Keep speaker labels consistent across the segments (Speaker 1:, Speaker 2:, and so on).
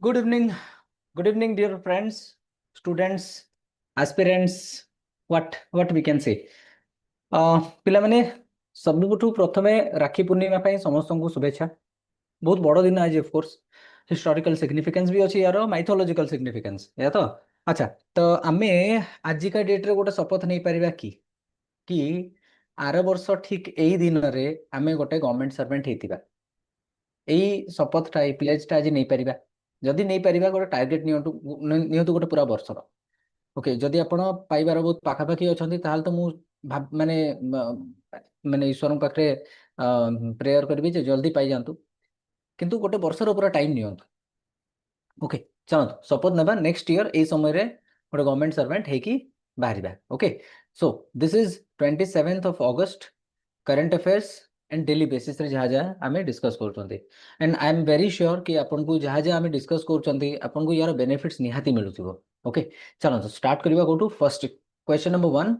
Speaker 1: Good evening. Good evening, dear friends, students, aspirants. What we can say? ପିଲାମାନେ ସବୁଠୁ ପ୍ରଥମେ ରାକ୍ଷୀ ପୂର୍ଣ୍ଣିମା ପାଇଁ ସମସ୍ତଙ୍କୁ ଶୁଭେଚ୍ଛା। ବହୁତ ବଡ଼ ଦିନ ଆଜି ଅଫକୋର୍ସ ହିଷ୍ଟୋରିକାଲ ସିଗ୍ନିଫିକାନ୍ସ ବି ଅଛି ୟାର ମାଇଥୋଲୋଜିକାଲ ସିଗ୍ନିଫିକାନ୍ସ ଏହା ତ ଆଚ୍ଛା ତ ଆମେ ଆଜିକା ଡେଟ୍ରେ ଗୋଟେ ଶପଥ ନେଇପାରିବା କି ଆର ବର୍ଷ ଠିକ ଏଇ ଦିନରେ ଆମେ ଗୋଟେ ଗଭର୍ଣ୍ଣମେଣ୍ଟ ସର୍ଭେଣ୍ଟ ହେଇଥିବା ଏଇ ଶପଥଟା ଏଇ ପ୍ଲେଜଟା ଆଜି ନେଇପାରିବା। ଯଦି ନେଇପାରିବା ଗୋଟେ ଟାର୍ଗେଟ ନିଅନ୍ତୁ ଗୋଟେ ପୁରା ବର୍ଷର। ଓକେ, ଯଦି ଆପଣ ପାଇବାର ବହୁତ ପାଖାପାଖି ଅଛନ୍ତି ତାହେଲେ ତ ମୁଁ ମାନେ ମାନେ ଈଶ୍ୱରଙ୍କ ପାଖରେ ପ୍ରେୟର କରିବି ଯେ ଜଲ୍ଦି ପାଇଯାଆନ୍ତୁ, କିନ୍ତୁ ଗୋଟେ ବର୍ଷର ପୁରା ଟାଇମ୍ ନିଅନ୍ତୁ। ଓକେ, ଚାଲନ୍ତୁ ଶପଥ ନେବା ନେକ୍ସଟ ଇୟର ଏଇ ସମୟରେ ଗୋଟେ ଗଭର୍ଣ୍ଣମେଣ୍ଟ ସର୍ଭେଣ୍ଟ ହେଇକି ବାହାରିବା। Okay, so this is 27th of August, current affairs and daily basis रे जहाँ जहाँ आम डिस्कस कर and I am very sure कि आपको जहाँ जहाँ आम डिस्कस कर यार बेनिफिट्स निहाती मिलुथिबो। ओके, चलो स्टार्ट करबा गोटू first question number 1,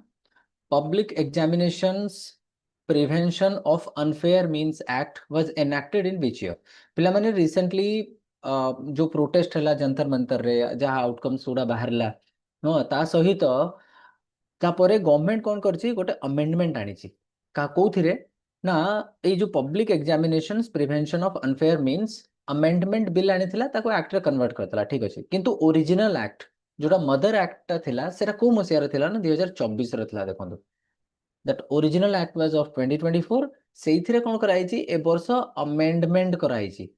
Speaker 1: public examinations prevention of unfair means act was enacted in which year. पिला माने रिसेंटली जो प्रोटेस्ट है जंतर मंतर रे जहाँ आउटकम्स गुड़ा बाहरला नो ता सहित तापरे गवर्नमेंट कौन करछि गोटे अमेंडमेंट आनी कौथिरे ना ये जो public examinations prevention of unfair means amendment bill आनी एक्ट रे कन्वर्ट करतला। ठीक अच्छे, किंतु ओरिजिनल एक्ट जोटा मदर एक्ट थिला सेटा को मसिया थिला ना 2024 रे थिला। देखंतु that original act was of 2024, सेइथिरे कोन कराइछि ए वर्ष अमेंडमेंट कराइछि।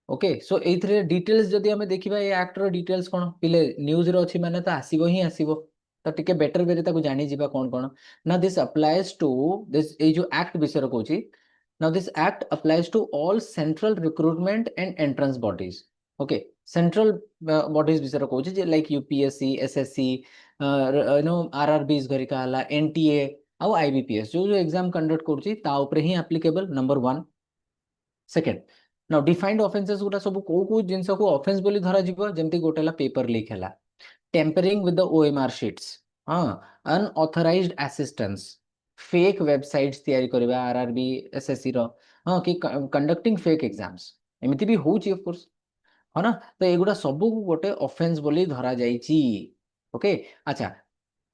Speaker 1: ओके, सो एइथिरे डिटेल्स जदि हमें देखिबा ए एक्ट रो डिटेल्स कोन पिले न्यूज रे अछि माने त आसीबो ही आसीबो, तो टिके बेटर वे ताको जानी जीवा कौन कौन ना दिस अप्लाइज टू दिस ए जो एक्ट विषय कहूँ ना this act applies to all central recruitment and entrance bodies. Okay, central bodies विषय कहूँ लाइक यूपीएससी एसएससी नो आरआरबीज घरिका हला एनटीए आउ आईबीपीएस जो एग्जाम कंडक्ट करूची ता ऊपर ही applicable number 1। Second, now defined offences गुटा सब को जिंस को ऑफेंस बोली धरा जीवो, जेमती गोटेला पेपर लीक हैला, tampering with the OMR sheets, हाँ अनऑथराइज्ड असिस्टेंस, फेक वेबसाइट्स तैयारी करबा आरआरबी एसएससी रो, हाँ कि कंडक्टिंग फेक एग्जाम्स एमिति भी होची ऑफ कोर्स, है ना। तो एगुडा सब गोटे ऑफेंस बोली धरा जाईची। ओके, अच्छा,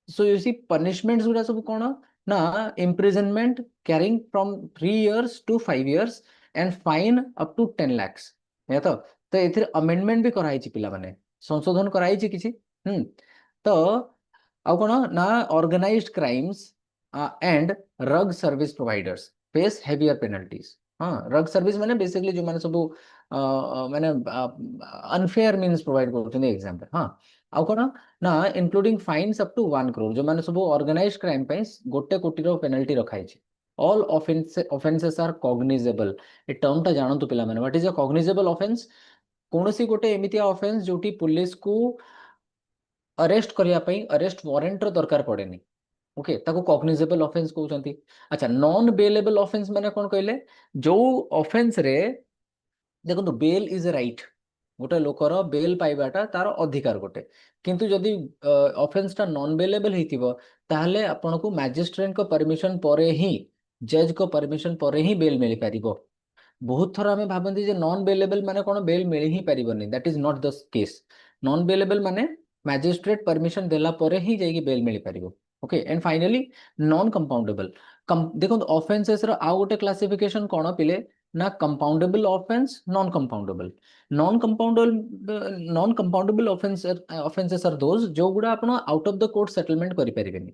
Speaker 1: सो यू सी पनिशमेंट्स गुडा सब कोन ना imprisonment carrying from 3 years to 5 years and fine up to 10 lakhs है तो एथिर अमेंडमेंट भी कराई पिला माने संशोधन कराई किछि। तो आउ कोन ना organized crimes and rig service providers face heavier penalties. हाँ, रग सर्विस माने बेसिकली जो माने सब माने अनफेयर मीन्स प्रोवाइड करछन एग्जांपल। हाँ, आउ कोन ना including fines up to 1 crore जो माने सब ऑर्गेनाइज्ड क्राइम पे 1 कोटी रो पेनल्टी रखाई छै। All offences are cognisable. ए टर्म ता जानंतु पिला माने what is a cognisable offence. कोनोसी गोटे एमितिया ऑफेंस जोटी पुलिस को अरेस्ट करिया पई अरेस्ट वारंट रो दरकार पड़ेनी। ओके, ताको कॉग्निजेबल ऑफेंस कहउचंती। अच्छा, नॉन बेलेबल ऑफेंस माने कोन कहले जो ऑफेंस रे देखो तो बेल इज ए राइट, गोटे लोकर बेल पाइबाटा तार अधिकार गोटे, किंतु जदि ऑफेंस टा नॉन बेलेबल हेतिबो ताहले आपन को मैजिस्ट्रेट को परमिशन परे ही जज को परमिशन परे ही बेल मिल पारिबो। बहुत थर आम भावती जे नॉन बेलेबल माने कौन बेल मिल ही पारिबनी, that is not the case. Non bailable माने मैजिस्ट्रेट परमिशन देला परे ही जाइए बेल मिल पारिबो। Okay, and finally non compoundable. देखो ऑफेंसेस रो आउ गोटे क्लासिफिकेशन कौन पिले ना compoundable offence non compoundable. Non compoundable offences are those जो गुडा आपण out of the court settlement करि परिबेनी।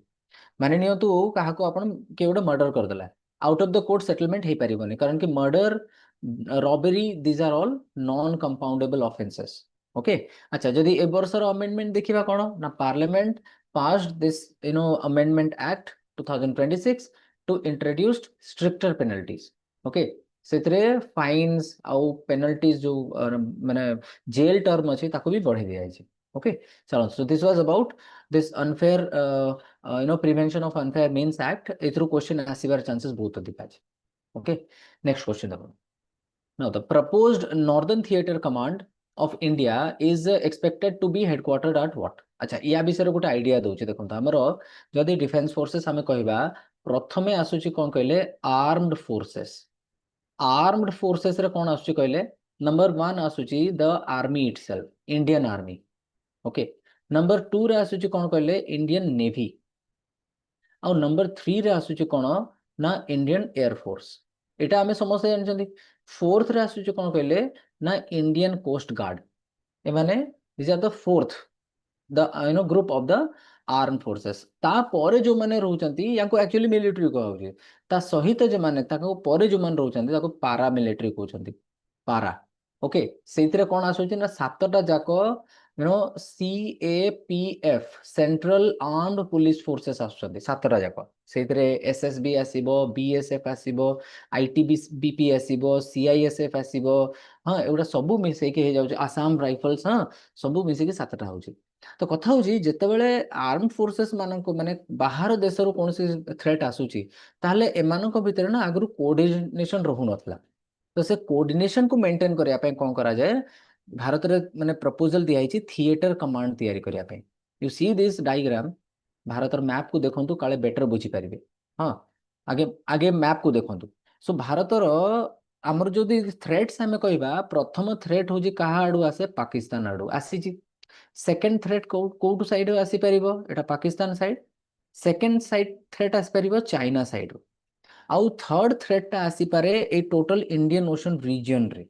Speaker 1: माने नियंतु काहाको आपण के गोटे मर्डर करदेला out of the court settlement हो पारिबनी, कारण कि murder robbery these are all non compoundable offences. Okay, अच्छा, जदि ए वर्षर अमेंडमेंट देखिबा कोन ना parliament passed this amendment act 2026 to introduced stricter penalties. Okay, सेतरे फाइन्स आउ पेनल्टीज जो माने जेल टर्म अछि ताको भी बढ़े दिया छै। ओके, चलो, so this was about this unfair prevention of unfair means act. एथरू क्वेश्चन आसीबार चांसेस बहुत अधिक अछि। ओके, नेक्स्ट क्वेश्चन देखो। Now the proposed northern theatre command of India is expected to be headquartered at what. अच्छा, या विषय रे गोटे आइडिया दोचे देखंत हमरो जदि डिफेंस फोर्सेस हमें कहबा प्रथमे आसुची कोन कहले आर्म्ड फोर्सेस। आर्म्ड फोर्सेस रे कोन आसुची कहले नंबर 1 आसुची the army itself, Indian army. Okay, number 2 रे आसुची कोन कहले इंडियन नेवी। आउ नंबर 3 रे आसुची कोन ना इंडियन एयरफोर्स। एटा आमे समस्त जानछंती। फोर्थ रे आसुची कोन कहले ना इंडियन कोस्ट गार्ड। एमाने this are the fourth the group of the arm forces. तापर जो माने रहउचंती याको एक्चुअली मिलिटरी को होउची। ता सहित जे माने ताको परे जो माने रहउचंती ताको पारा मिलिटरी कहउचंती, पारा। ओके, सेइतरे कोन आसुची ना सातटा जाको CAPF central armed police forces आसुचंती, सातटा जाको। सेइतरे SSB आसीबो, BSF आसीबो, ITBP आसीबो, CISF आसीबो। हाँ, एगुडा सबु मिसेई के हे जाउची, आसाम राइफल्स। हाँ, सबु मिसेई के सातटा होउची। तो कथा होची जेतेबेले आर्म फोर्सेस माननको माने बाहर देशरु कोनसी थ्रेट आसुची, ताहले एमाननको भितरे ना आगरु कोऑर्डिनेशन रहु नथला। तो से कोऑर्डिनेशन को मेंटेन करिया पे कोन करा जाय, भारत रे माने प्रपोजल दिया हिची थिएटर कमांड तयारी करिया पे। यू सी दिस डायग्राम, भारतर मैप को देखंतु काले बेटर बुझी पारिबे। हाँ, आगे आगे मैप को देखंतु। सो भारतर हमर जदि थ्रेट्स हमें कहबा, प्रथम थ्रेट होची काहा आडू आसे, पाकिस्तान आडू आसीची। सेकेंड थ्रेट कोउटू साइड आसी परिबो, एटा Pakistan side. Second side threat आसी परिबो चाइना साइड। आउ थर्ड थ्रेट टा आसी पारे ए टोटल इंडियन ओशन रीजन रे।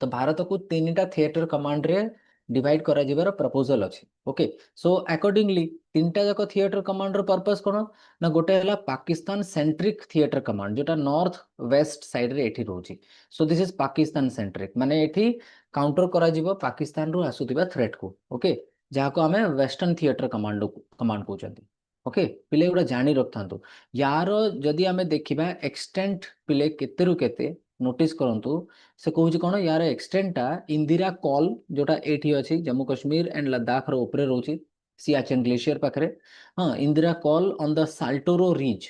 Speaker 1: तो भारत को तीनटा थिएटर कमांड रे डिवाइड करा जिबार प्रपोजल अछि। ओके, सो अकॉर्डिंगली तीनटा जाको थिएटर कमांड रो पर्पस कोन ना, गोटे हला पाकिस्तान सेंट्रिक थिएटर कमांड, जोटा नॉर्थ वेस्ट साइड रे एठी रहउची। So this is Pakistan centric, माने एठी काउंटर करा जिवो पाकिस्तान रो आसुतिबा थ्रेट को। ओके, जाको हमें वेस्टर्न थिएटर कमांड कमांड कहउचंती। ओके, पिले गुडा जानी रखथांतु। यार जदि हमें देखिबा एक्सटेंट पिले केते रु केते नोटिस करंतु। से कहूची कोन, यार एक्सटेंटा इंदिरा कॉल जोटा एठी अछि जम्मू कश्मीर एंड लद्दाख रो ऊपरे रहउची, सियाचिन ग्लेशियर पाखरे। हाँ, Indira Col on the Saltoro ridge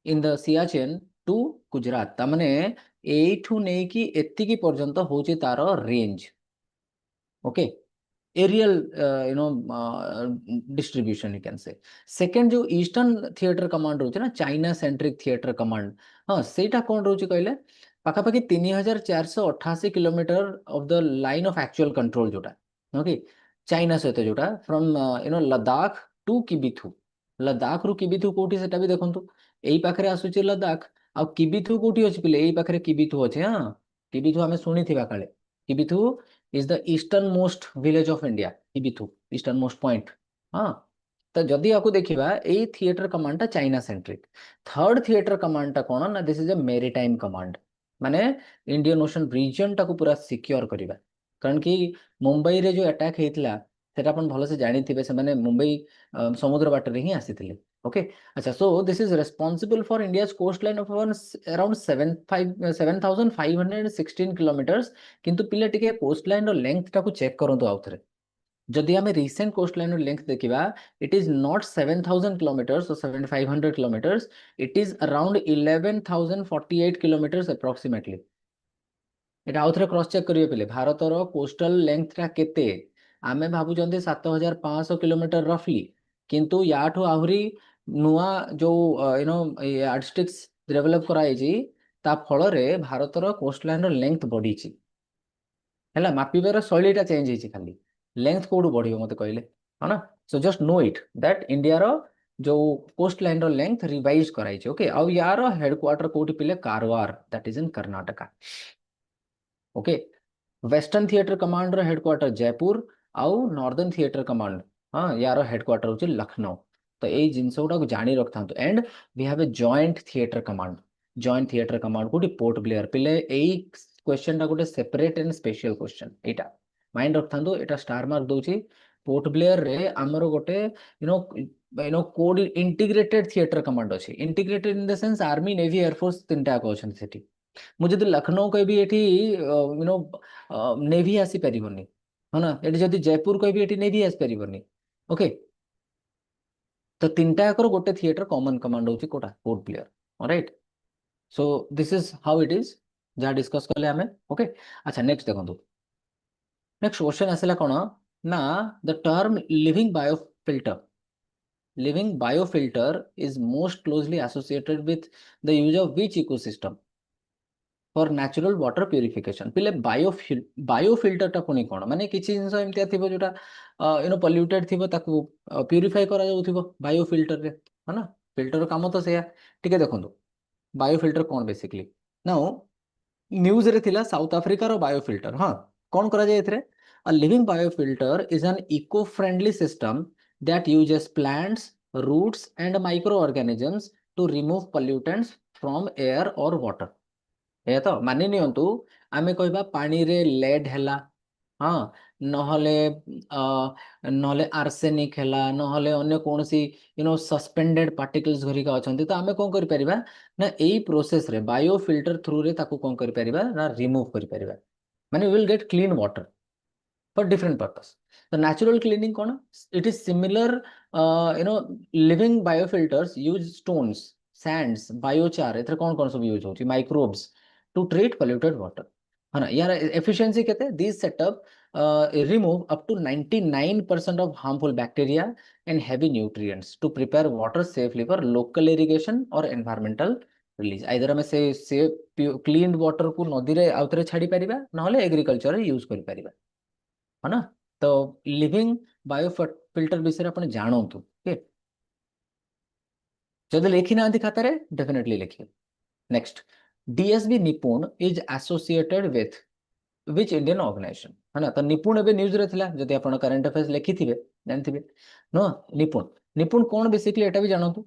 Speaker 1: in the Siachen to Gujarat. ता माने एठू नेकी एत्तिकी पर्यंत होची तारो रेंज। Okay, aerial distribution you can say. Second जो ईस्टर्न थिएटर कमांड रोचे ना, चाइना सेंट्रिक थिएटर कमांड। हाँ, सेटा कौन रोचे कहले, पाखापाखि 3488 kilometre of the line of actual control जोटा। ओके, चाइना सहित जोटा फ्रॉम लद्दाख टू किबिथु। लद्दाख रु किबिथु कोठी सेटा भी देखंतु, एई पाखरे आसुची लद्दाख। आ किबिथु कोठी अछि पिले, एई पाखरे किबिथु अछि। हाँ, किबिथु हमें सुनिथिबा काले। Kibithu is the easternmost village of India, Ibithu, easternmost point। हाँ, तो जदि आपको देखिबा ए थिएटर कमांड टा China centric. Third theatre command टा कोन ना, this is a maritime command, माने इंडियन ओशन रीजन टा को पूरा सिक्योर करिबा। कारण कि मुंबई रे जो अटैक हेतला सेटा अपन भलो से जानि थिबे, से माने मुंबई समुद्र बाट रे ही आसीथिले। ओके, अच्छा, so this is responsible for India's coast line of around 7516 kilometres. किंतु पिले टिके कोस्ट लाइन रो लेंथ टाको चेक करंतु आउथरे। जदि हमें रिसेंट कोस्ट लाइन रो लेंथ देखिबा, इट इज नॉट 7000 किलोमीटर्स और 7500 kilometres, it is around 11048 kilometres approximately. एटा आउथरे क्रॉस चेक करिवे पिले, भारत रो कोस्टल लेंथ टा केते। आमे भाबुचंती 7500 किलोमीटर रफली, किंतु याठो आहुरी नुआ जो यार्डस्टिक्स डेवलप कराइछि, ता फल रे भारत रो कोस्ट लाइन रो लेंथ बढ़ीछि। है मापिबार शैलीटा चेंज होती, खाली लेंथ कोड बढ़ो मत कहले, है ना। So just know it that India रो जो कोस्ट लाइन रो लेंथ रिवाइज कराई। ओके, आउ यार हेडक्वार्टर कोठी पिले, Karwar, that is in Karnataka. Okay, western theatre command रो हेडक्वार्टर जयपुर, आउ नॉर्दर्न थिएटर कमांड, हाँ, यार हेडक्वार्टर होची लखनऊ। तो यही जिनस गुडा को जानी रखता। And we have a joint theatre command. Joint theatre command कोठी पोर्ट ब्लेयर पिले। एई क्वेश्चन टा गोटे सेपरेट एंड स्पेशल क्वेश्चन, एटा माइंड रखता। एटा स्टार मार्क दूची। पोर्ट ब्लेयर रे आमर गोटे कोड इंटीग्रेटेड थिएटर कमांड अछि। Integrated in the sense army navy air force तीनटा को अछन सेठी। मुझे तो लखनऊ कहबी एठी नेवी आसी परिबनी, है ना। एठी जदि जयपुर कहबी एठी नेवी आसी परिबनी। ओके, तो तीनटा याकर गोटे थिएटर कॉमन कमांड होची कोटा, Port Blair. All right, so this is how it is, जहाँ डिस्कस कले आमे। ओके, अच्छा, नेक्स्ट देखो। नेक्स्ट क्वेश्चन आसला कौन ना, the term living biofilter. Living biofilter is most closely associated with the use of which ecosystem. For natural water purification पिले biofilter टा पुणी कौन माने किछि जिंस एमतिया थिबो जोटा पोल्यूटेड थिबो ताकू प्यूरिफाई करा जाउथिबो बायोफिल्टर रे है ना फिल्टर काम तो सेया टिके देखंतु बायोफिल्टर कौन बेसिकली नाउ न्यूज रे थिला साउथ अफ्रीका रो बायोफिल्टर हाँ कौन करा जाय एथरे a living biofilter is an eco friendly system that uses plants roots and micro organisms to remove pollutants from air और वाटर ए तो मानि नियंतु आमे कहबा पानी रे लेड हैला हाँ नहले नहले आर्सेनिक हैला नहले अन्य कोनसी सस्पेंडेड पार्टिकल्स घरिका अछंती तो आमे कोन करि परिबा ना एई प्रोसेस रे बायोफिल्टर थ्रू रे ताकू कोन करि परिबा ना रिमूव करि परिबा माने we will get clean water for different purpose. The natural cleaning कौन it is similar living biofilters use stones sands biochar एथरे कौन सब यूज होची microbes to treat polluted water है ना यार efficiency कहते हैं these setup remove up to 99% of harmful bacteria and heavy nutrients to prepare water safely for local irrigation or environmental release either हमें से cleaned water को नदी रे आउतरे छाड़ी परिबा नहले agriculture रे यूज करि परिबा है ना तो लिविंग बायोफिल्टर विषय अपन जानतु ओके जदि लिखी ना खाता रे डेफिनेटली लिखिए next DSB Nipun is associated with which Indian organization है ना तो निपुण एबे न्यूज रे थिला जदि अपन करंट अफेयर्स लिखिथिबे जानथिबे नो निपुण निपुण कौन बेसिकली एटा भी जानतु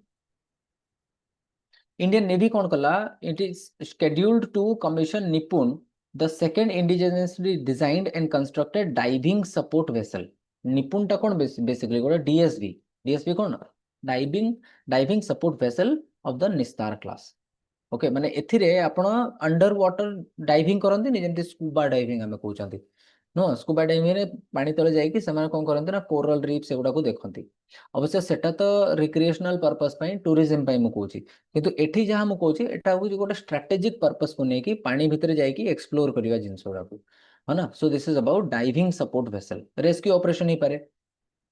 Speaker 1: इंडियन नेवी कौन कला it is scheduled to commission निपुण the second indigenously designed and constructed diving support vessel निपुण टा कौन बेसिकली गोटे डीएसवी डीएसवी कौन diving support vessel of the निस्तार क्लास ओके माने एथिरे आपण अंडर वाटर डाइविंग करंती नि जेंति स्कूबा डाइविंग हमें कहउचंती नो स्कूबा डाइविंग रे पानी तले जाई कि समान कोन करंती ना कोरल रीफ सेगुडा को देखंती अवश्य सेटा तो रिक्रिएशनल पर्पस पई टूरिज्म पई मु कहउची किंतु एठी जहां मु कहउची एटा होची गोटे स्ट्रेटेजिक पर्पस को नेकी पानी भितर जाई कि एक्सप्लोर करिवा जिंस गुडा को है ना so this is about diving support vessel rescue operation ही पारे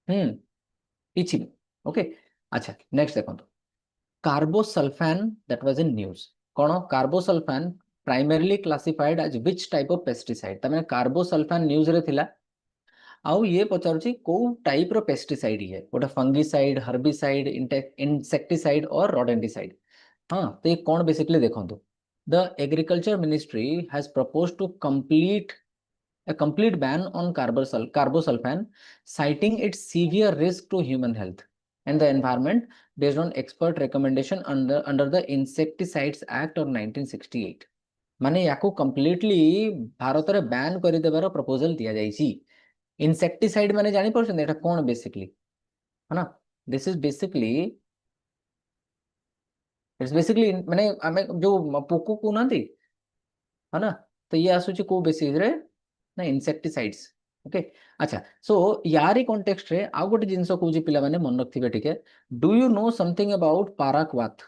Speaker 1: किछि ओके अच्छा नेक्स्ट देखंतु carbosulfan that was in news कौन carbosulfan primarily classified as which type of pesticide तमें कार्बोसल्फान न्यूज रे थिला आउ ये पचारुची को टाइप रो पेस्टिसाइड ये गोटे फंगिसाइड हर्बिसाइड इंसेक्टिसाइड और रोडेंटिसाइड हाँ तो ये कौन बेसिकली देखंतु the agriculture ministry has proposed to complete a complete ban on carbosulfan, citing its severe risk to human health and the environment based on expert recommendation under the Insecticides Act of 1968. माने याको completely Bharat Ray Ban करि देबार proposal दिया जाइछि insecticide माने जानि परछन एटा कोन basically है ना this is basically it's basically माने हमें जो पोको को नांती है ना तो ये आसुची को बेसिस रे ना इंसेक्टिसाइड्स ओके अच्छा सो यारी कॉन्टेक्स्ट रे आ गोटे जिंस कहूची पिला माने मन रखथिबे ठीक है do you know something about paraquat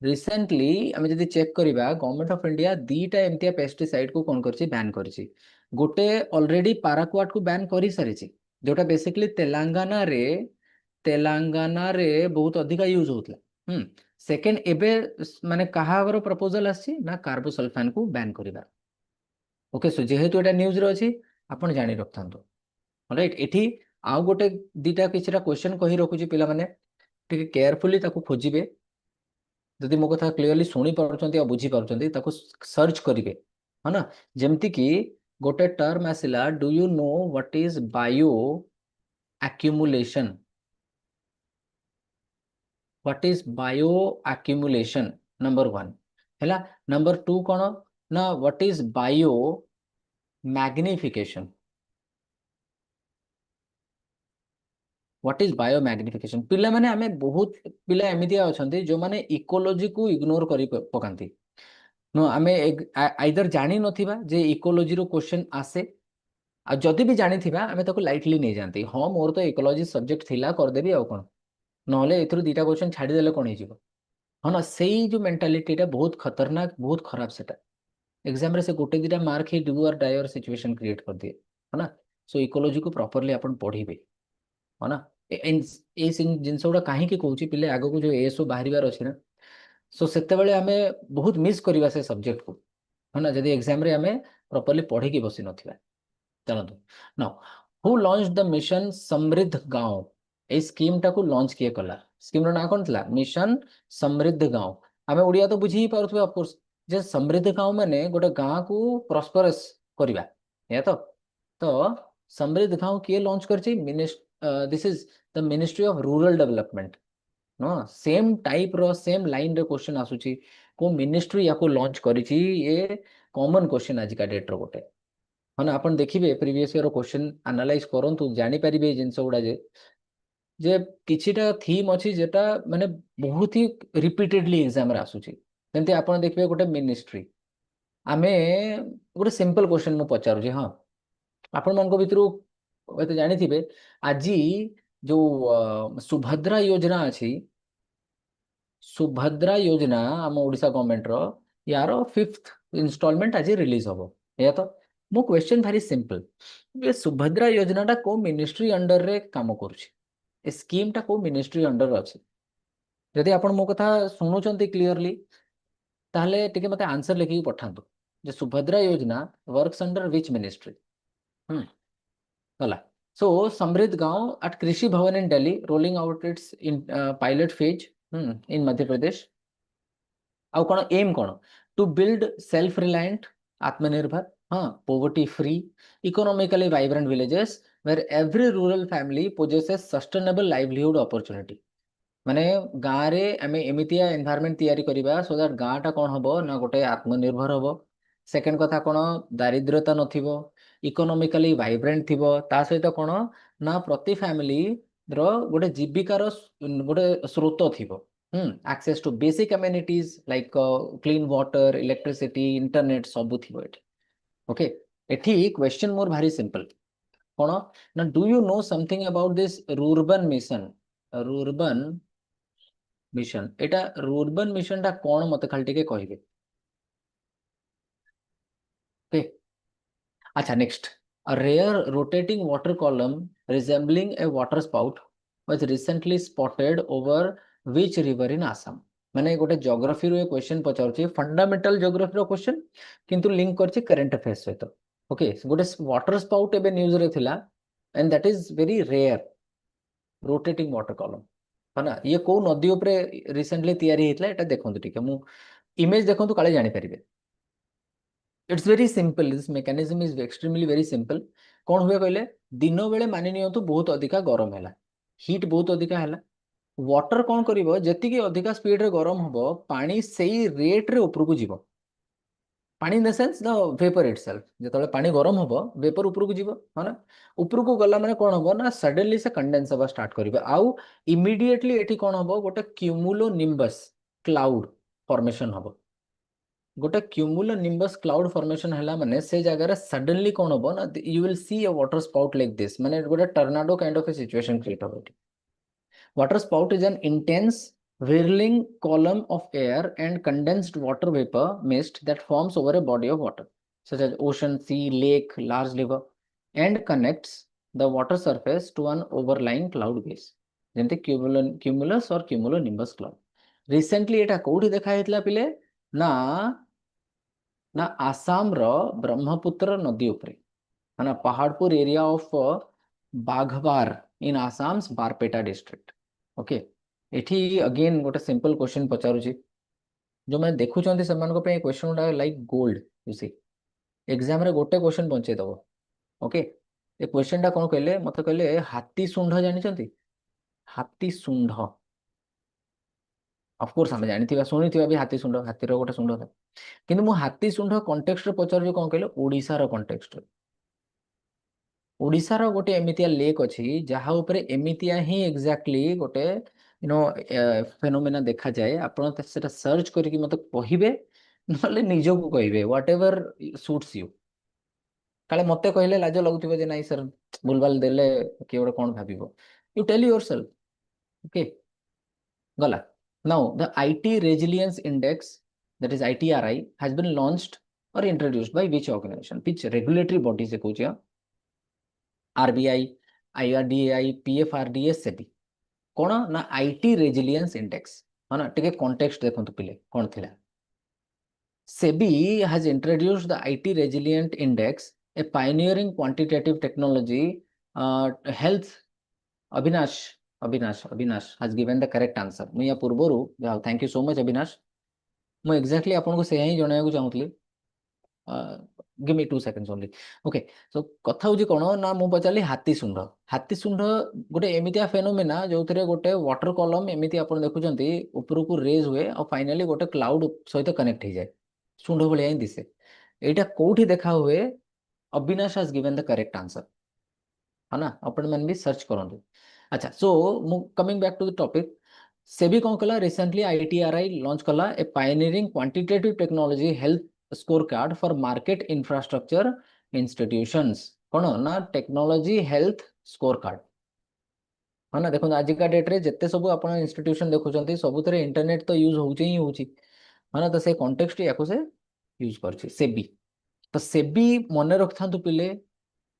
Speaker 1: recently आमे जदी चेक करिबा गवर्नमेंट ऑफ इंडिया दीटा एमतिया पेस्टिसाइड को कोन करछि बैन करछि गोटे ऑलरेडी पाराक्वाट को बैन करि सारिछि जोटा बेसिकली तेलंगाना रे बहुत अधिक यूज होतला सेकेंड एबे माने कहावर प्रपोजल आछि ना कार्बोसल्फान को बैन करिबा ओके सो जेहेतु एटा न्यूज रे अछि आपण जानि रखथांतो राइट एठी आउ गोटे दीटा किछरा क्वेश्चन कहि रखुची पिला माने ठीक केयरफुली ताको खोजिबे जदि मो कथा क्लियरली सुनी पारुचंती आ बुझी पारुचंती ताको सर्च करिवे है ना जेमति कि गोटे टर्म आसिला do you know what is bio accumulation what is bio accumulation number 1 हैला नंबर 2 कोन ना what is bio magnification what is bio magnification पिला माने आमे बहुत पिला एमितिया अछंती जो माने इकोलॉजी को इग्नोर करि पकांती नो आमे आइदर जानि नथिबा जे इकोलॉजी रो क्वेश्चन आसे आ जदि भी जानि थिबा आमे ताको लाइटली नै जानती हां मोर तो इकोलॉजी सब्जेक्ट थिला कर देबी आ कोन नहले एथरो दीटा क्वेश्चन छाडी देले कोन हिजिबो हाँ ना सेई जो मेंटालिटी टा बहुत खतरनाक बहुत खराब सेटा एग्जाम रे से गोटे दीटा मार्क ही डू और डायर सिचुएशन क्रिएट कर दिए है ना सो इकोलॉजी को प्रॉपर्ली अपन पढ़िबे है ना ए जिनस गुड़ा कहीं कहूँ पिले आग को जो एसओ बाहर अच्छे ना सो सेतेबेले आमे बहुत मिस करबा से सब्जेक्ट को है ना जदी एग्जाम रे आमे प्रॉपर्ली पढ़ी की बसी नथिबा। चलतु now who launch the mission समृद्ध गांव ए स्कीम टाको लॉन्च किए कला स्कीम रो ना कोन थला मिशन समृद्ध गांव आमे ओडिया तो बुझी ही पारुथबे ऑफ कोर्स जे समृद्ध गांव माने गोटे गां को प्रॉस्परस करबा या तो समृद्ध गांव किए लॉन्च करछि this is the ministry of rural development no same type रो सेम लाइन रे क्वेश्चन आसुची को मिनिस्ट्री याको लॉन्च करिछि ये कॉमन क्वेश्चन आज का डेट रो गोटे हाँ ना अपन देखिए प्रीवियस ईयर क्वेश्चन एनालाइज करंतु जानि परिबे जिंस गुडा जे किछिटा थीम अछि जेटा माने बहुत ही रिपीटेडली एग्जाम रे आसुची जेंति आपण देखिबे गोटे मिनिस्ट्री आमे गोटे सिंपल क्वेश्चन मु पचारू जे हां आपण मन को भितरु एते जानिथिबे आजी जो सुभद्रा योजना अछि सुभद्रा योजना आम ओडिशा गवर्नमेंट रो यार 5th इंस्टॉलमेंट आज रिलीज हबो या तो मो क्वेश्चन भारी सिंपल ये सुभद्रा योजना टा को मिनिस्ट्री अंडर रे काम करूछि ए स्कीम टा को मिनिस्ट्री अंडर अछि यदि आपण मो कथा सुनुचंती क्लियरली ताहले टिके मते आंसर लिखि पठांतु जे सुभद्रा योजना वर्क्स अंडर विच मिनिस्ट्री हम होला सो समृद्ध गांव at Krishi Bhawan in Delhi rolling out its in pilot phase in Madhya Pradesh आउ कौन एम कौन टू बिल्ड सेल्फ रिलायंट आत्मनिर्भर हाँ poverty free economically vibrant villages where every rural family possesses sustainable livelihood opportunity माने गाँव रे आमे एमितिया एनवायरनमेंट तैयारी करिबा सो दैट गाँ टा कौन हबो ना गोटे आत्मनिर्भर हबो सेकेंड कथा कौन दारिद्र्यता नथिबो इकोनॉमिकली वाइब्रेंट थिबो ता सहित कौन ना प्रति फैमिली रो गोटे जीविकार गोटे स्रोत थिबो access to basic amenities like clean water electricity internet सब थिबो एठी ओके एठी क्वेश्चन मोर भारी सिंपल कोन ना do you know something about this rurban mission Etah rurban mission टा कोन मते खाली टिके कहिबे ओके अच्छा next a rare rotating water column resembling a water spout was recently spotted over which river in Assam माने गोटे geography रो question पचारुछि फंडामेंटल ज्योग्राफी रो क्वेश्चन किंतु लिंक करछि करंट अफेयर्स सहित ओके गोटे वाटर स्पाउट एबे न्यूज रे थिला and that is very rare rotating water column है ना ये को नदी ऊपर रिसेंटली तैयारी हेतला एटा देखंतु ठीक है मु इमेज देखंतु काले जानि परिबे it's very simple this mechanism is extremely very simple कौन हुए कहले दिन बेले मानि नियंतु बहुत अधिका गरम हैला हीट बहुत अधिका हैला वाटर कौन करिवो जति अधिका स्पीड रे गरम हबो पानी सेई रेट रे ऊपर को जीवो पानी in the sense the vapour itself जेतले पानी गरम हबो वेपर ऊपर को जीवो है ना ऊपर को गला माने कौन हबो ना सडनली से कंडेंस हबा स्टार्ट करिवो आउ इमीडिएटली एठी कौन हबो गोटे क्यूमुलो निम्बस क्लाउड फॉर्मेशन हबो गोटे क्यूमुलो निम्बस क्लाउड फॉर्मेशन हैला माने से जगह रे सडनली कौन हबो ना you will see a water spout like this माने गोटे tornado kind of a situation create हबो water spout is an intense whirling column of air and condensed water vapor mist that forms over a body of water such as ocean sea lake large river and connects the water surface to an overlying cloud base जेमते cumulus or cumulonimbus cloud recently एटा कोठी देखा हेतला पिले ना ना आसाम रो ब्रह्मपुत्र नदी उपरे है ना Paharpur area of Baghbar in Assam Barpeta district okay एठी अगेन गोटे सिंपल क्वेश्चन पचारुछि जो मैं देखुछंती समान को पे क्वेश्चन उडा like gold you see exam रे गोटे क्वेश्चन पहुंचे दबो ओके ए क्वेश्चन टा कोन कहले मते कहले हाथी सुंढ जानिछंती हाथी सुंढ ऑफ कोर्स हम जानिथिबा सुनिथिबा भी हाथी सुंढ हाथी रो गोटे सुंढ था किंतु मु हाथी सुंढ कॉन्टेक्स्ट रे पचारु कोन कहले ओडिसा रो कॉन्टेक्स्ट रे ओडिशार गोटे एमितिया लेक अछि जहा ऊपर एमितिया ही एग्जैक्टली गोटे यू नो फेनोमेना देखा जाए आपण सेटा सर्च करके मते कहिबे नले निजको कहिबे व्हाटएवर सूट्स यू काले मते कहले लाज लगुथिबो जे नाही सर भूलभाल देले के गोटे कोन भाबिबो यू टेल योरसेल्फ ओके गला now the IT resilience index that is ITRI has been launched और introduced by which organisation which regulatory body से कहूछ आरबीआई आईआरडीएआई पीएफआरडीए सेबी कौन ना आईटी रेजिलियंस इंडेक्स है ना टिके कॉन्टेक्स्ट देखंतु पिले कोन थिला SEBI has introduced the IT Resilient Index, a pioneering quantitative technology. Health Abhinash, Abhinash has given the correct answer. ମୁଁ ୟା ପୂର୍ବରୁ thank you so much Abhinash. ମୁଁ exactly ଆପଣଙ୍କୁ ସେୟା ହିଁ ଜଣାଇବାକୁ ଚାହୁଁଥିଲି. Give me 2 seconds only. Okay, so କଥା ହଉଛି କଣ ନା ମୁଁ ପଚାରିଲି ହାତୀ ଶୁଣ୍ଢ ଗୋଟେ ଏମିତିଆ ଫେନୋମେନା ଯୋଉଥିରେ ଗୋଟେ ୱାଟର କଲମ ଏମିତି ଆପଣ ଦେଖୁଛନ୍ତି ଉପରକୁ ରେଜ୍ ହୁଏ ଆଉ ଫାଇନାଲି ଗୋଟେ କ୍ଲାଉଡ ସହିତ କନେକ୍ଟ ହେଇଯାଏ ଶୁଣ୍ଢ ଭଳିଆ ହିଁ ଦିଶେ ଏଇଟା କୋଉଠି ଦେଖା ହୁଏ Abinash has given the correct answer है ना अपन मैंने भी सर्च करंतु अच्छा so coming back to the topic SEBI कौन कला रिसेंटली आईटीआरआई लॉन्च कला a pioneering quantitative technology health score card for market infrastructure institutions कौन ना टेक्नोलॉजी हेल्थ स्कोर कार्ड है ना देखो आजिका डेट रे जिते सब आप इंस्टीट्यूशन देखुं सब इंटरनेट तो यूज होची है ना तो से कॉन्टेक्स्ट या से यूज कर सेबी तो सेबी मन रखता पिले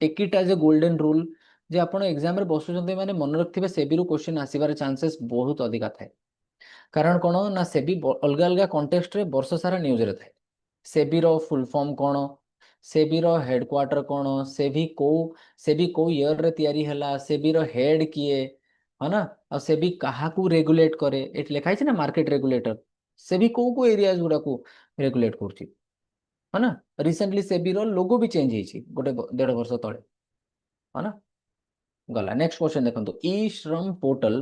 Speaker 1: take it as a golden rule जे आप एग्जाम रे बसुଛନ୍ତି माने मन रखिबे सेबी रू क्वेश्चन आसीबार चांसेस बहुत अधिका थाए कारण कोन ना सेबी अलग अलग कॉन्टेक्स्ट रे वर्ष सारा न्यूज रे थाए सेबी रो फुल फॉर्म कोन सेबी रो हेडक्वार्टर कोन सेबी को ईयर रे तयारी हला सेबी रो हेड किए है ना और सेबी काहा को रेगुलेट करे एट लिखा है ना मार्केट रेगुलेटर सेबी को एरियाज गुडा को रेगुलेट करछि है ना रिसेंटली सेबी रो लोगो भी चेंज ହେଇଛି गोटे 1.5 वर्ष तळे है ना गला नेक्स्ट क्वेश्चन देखंतु ई श्रम portal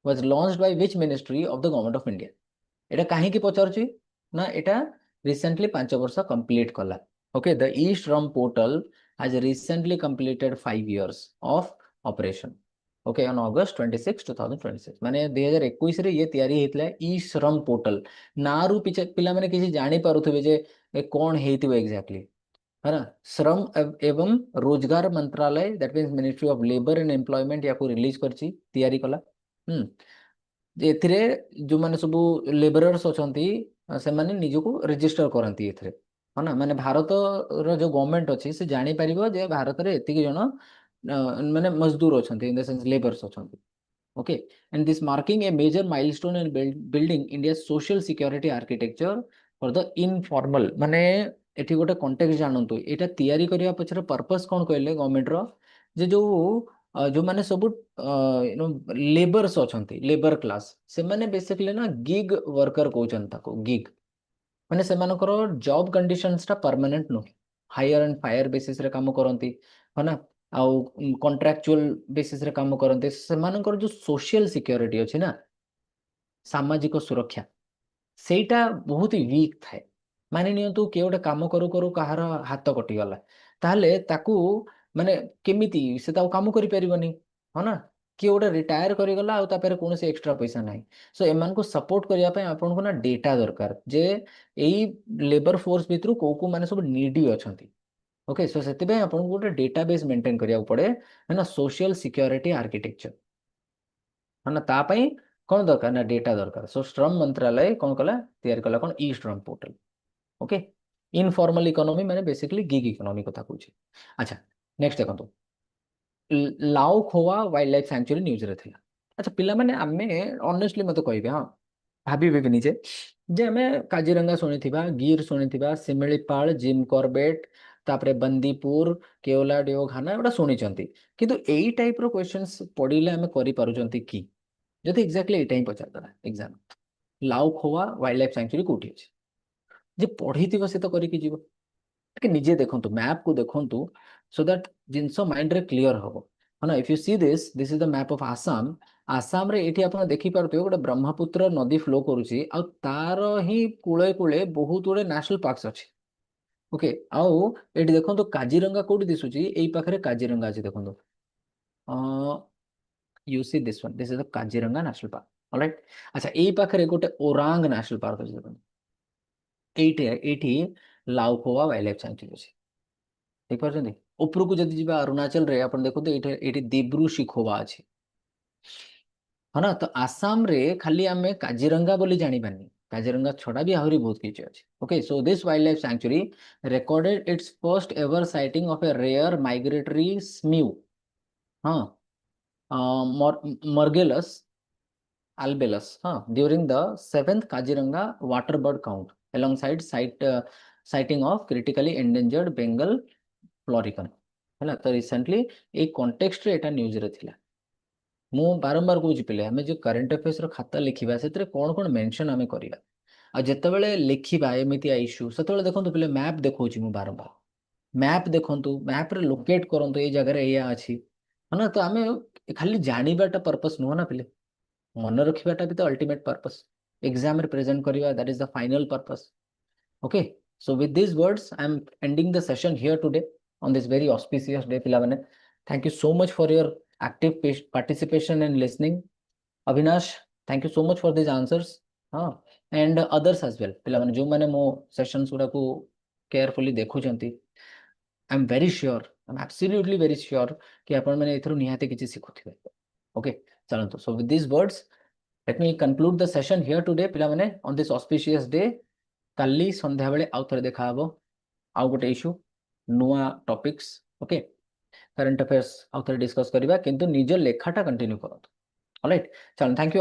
Speaker 1: was launched by which ministry of the government of India एटा काहे की पचारछि ना एटा रिसेंटली 5 वर्ष कंप्लीट कला ओके द ई श्रम portal has recently completed 5 years of operation okay on August 26 2026 माने 2021 रे ये तयारी हेतला ई श्रम पोर्टल नारू पिला माने किछि जानि पारुथबे जे कोन हेतिबो एग्जैक्टली है ना श्रम एवं रोजगार मंत्रालय that means ministry of labour and employment या रिलीज करछि तयारी कला एथिरे जो माने सब लेबरर्स अछंती से माने निजको रजिस्टर करंती एथिरे है ना माने भारत रो जो गवर्नमेंट अछि से जानि परिबो जे भारत रे एतिकी जण माने मजदूर अछंती इन द सेंस लेबर्स अछंती okay and this marking a major milestone in building India's social security architecture for the informal माने एठी गोटे कॉन्टेक्स्ट जानंतु एटा तयारी करिया पछर पर्पस कोन कहले गवर्नमेंट रो जे जो माने सब लेबर्स अछंती लेबर क्लास से माने बेसिकली ना गिग वर्कर कहउछन ताको गिग माने सेमानकर जॉब कंडीशंस ता परमानेंट नो हायर एंड फायर बेसिस रे काम करंती है ना आउ कॉन्ट्रैक्चुअल बेसिस रे काम करंती सेमानकर जो सोशल सिक्योरिटी अछि ना सामाजिक सुरक्षा सेटा बहुत ही वीक थाए मानि नियंतु के गोटे काम करू करू कहार हाथ कटि गला ताहले ताकू माने केमिति से ताऊ काम करि परिबनी है ना किए गोटे रिटायर करिगला आउ तापर कोनोसी एक्स्ट्रा पैसा नाही सो एमान को सपोर्ट करिया पे आपन को ना डेटा दरकार जे एई लेबर फोर्स भितरु को माने सब नीडी अछंती ओके सो सेति पे आपन को गोटे डेटाबेस मेंटेन करिया पड़े है ना सोशल सिक्योरिटी आर्किटेक्चर है ना ता पई कौन दरकार ना डेटा दरकार सो श्रम मंत्रालय कौन कला तैयार कला कौन ई श्रम पोर्टल ओके इनफॉर्मल इकोनॉमी माने बेसिकली गिग इकोनॉमी कथा कहूची अच्छा नेक्स्ट देखंतु लाउ खोवा वाइल्ड लाइफ सैंक्चुरी न्यूज रे थिला अच्छा पिला माने आमे ऑनेस्टली मते कहबे हां भाबी भी निजे जे आमे काजीरंगा सुनिथिबा गिर सुनिथिबा सिमिलीपाल जिम कॉर्बेट तापरे बंदीपुर केओला डिओघाना एटा सुनिचंती किंतु एई टाइप रो क्वेश्चंस पढिले आमे करि पारुचंती की जदि एग्जैक्टली एटा ही पचारदा एग्जाम लाउ खोवा वाइल्ड लाइफ सैंक्चुरी कोठी अछि जे पढ़िथिबो से तो करिकि जीवो कि निजे देखंतु मैप को देखंतु सो दैट जिंसो माइंड रे क्लियर हबो है ना if you see this is the map of Assam Assam रे एठी आपण देखि पारथिबो गोटे ब्रह्मपुत्र नदी फ्लो करूची आ तार ही कूले कूले बहुत गुडे नेशनल पार्क्स अछि ओके आउ एठी देखंतु काजीरंगा कोठी दिसुची एई पाखरे काजीरंगा अछि देखंतु you see this one this is the Kaziranga national park alright अच्छा एई पाखरे गोटे ओरांग नेशनल पार्क अछि देखंतु एठी लाउखोवा वाइल्ड लाइफ सैंक्चुरी अछि देख पारछन्ती उपरकू जदि जिबा अरुणाचल रे आपण देखो एठी देब्रू शिखोवा अछि है ना तो आसाम रे खाली आमे काजीरंगा बोली जानिबानी काजीरंगा छड़ा भी आहुरी बहुत किछि अछि okay so this wild life sanctuary recorded its first ever sighting of a rare migratory shrew हाँ मर्गेलस albellus during the 7th Kaziranga water bird count alongside sighting of critically endangered Bengal florican है तो recently ए context रे एटा news रे थिला मु बारंबार कहूँ पिले आम जो करंट अफेयर्स रो खाता लिखा से कौन कौन मेंशन आम करवा आ जितेबाला लिखा एमती इश्यू से देखो पिले मैप देखो मु बारंबार मैप देखु मैप रे लोकेट करूँ ये जगह या अच्छी है ना तो आम खाली जानाटा पर्पस नुह ना पिले मन रखाटा भी तो अल्टीमेट पर्पस एग्जाम रे प्रेजेंट करवा that is the final purpose okay so with this words I am ending the session here today on this very auspicious day पिलामने thank you so much for your active participation and listening Avinash thank you so much for these answers हाँ and others as well पिलामने जो मैंने मो sessions गुड़ा को carefully देखु जंती I am very sure I am absolutely very sure कि अपन मैंने इधर निहाते किसी सीखुती है okay चलो तो so with these words let me conclude the session here today पिलामने on this auspicious day काली संध्या बेले आउ थरे देखा हबो आउ गोटे इश्यू नुआ टॉपिक्स ओके करंट अफेयर्स आउ थरे डिस्कस करबा किंतु निज लेखाटा कंटिन्यू करत ऑलराइट चलो थैंक यू